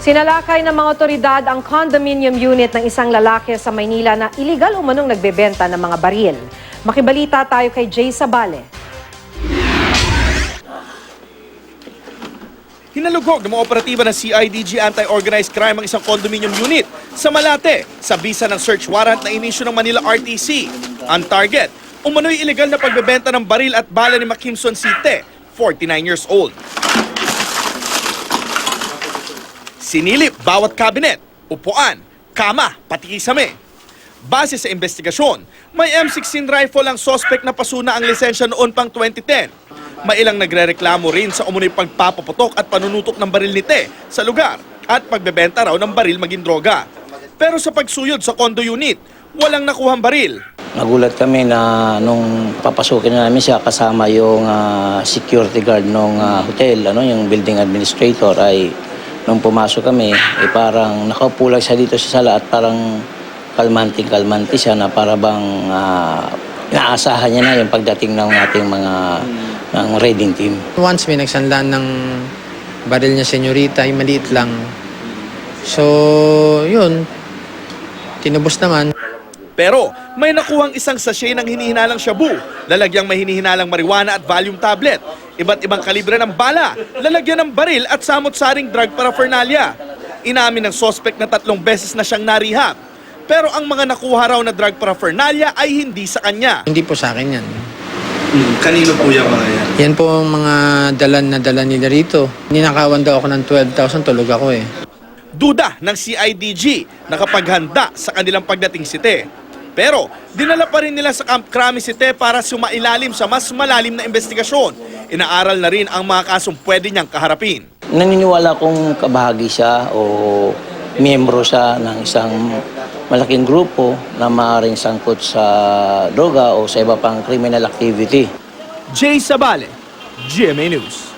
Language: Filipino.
Sinalakay ng mga otoridad ang condominium unit ng isang lalaki sa Maynila na iligal umanong nagbebenta ng mga baril. Makibalita tayo kay Jay Sabale. Hinalugog ng mga operatiba ng CIDG Anti-Organized Crime ang isang condominium unit sa Malate sa bisa ng search warrant na inisyu ng Manila RTC. Ang target, umano'y iligal na pagbebenta ng baril at bala ni Makimson Site, 49 years old. Sinilip bawat kabinet, upuan, kama, pati kisame. Base sa investigasyon, may M16 rifle ang suspect na pasuna ang lisensya noon pang 2010. May ilang nagrereklamo rin sa umunoy pagpapaputok at panunutok ng baril ni Te sa lugar at pagbebenta raw ng baril maging droga. Pero sa pagsuyod sa condo unit, walang nakuhang baril. Nagulat kami na nung papasukin na namin siya kasama yung security guard ng hotel, yung building administrator, ay nung pumasok kami, parang nakaupo lang siya dito sa sala at parang kalmanting-kalmanti siya na para bang naasahan niya na yung pagdating ng ating mga ng raiding team. Once may nagsanlaan ng baril niya senyorita, yung maliit lang. So, yun, tinubos naman. Pero may nakuhang isang sachet ng hinihinalang shabu, lalagyang may hinihinalang marijuana at Valium tablet. Iba't ibang kalibre ng bala, lalagyan ng baril at samot-saring drug paraphernalia. Inamin ng suspect na 3 beses na siyang narehab. Pero ang mga nakuha raw na drug paraphernalia ay hindi sa kanya. Hindi po sa akin yan. Kanino po yung mga yan? Yan po ang mga dalan na dala nila rito. Ninakawan daw ako ng 12,000, tulog ako eh. Duda ng CIDG na kapag handa sa kanilang pagdating si Te. Pero dinala pa rin nila sa Camp Crame si Te para sumailalim sa mas malalim na investigasyon. Inaaral na rin ang mga kasong pwede niyang kaharapin. Naniniwala kong kabahagi siya o miyembro siya ng isang malaking grupo na maaaring sangkot sa droga o sa iba pang criminal activity. Jay Sabale, GMA News.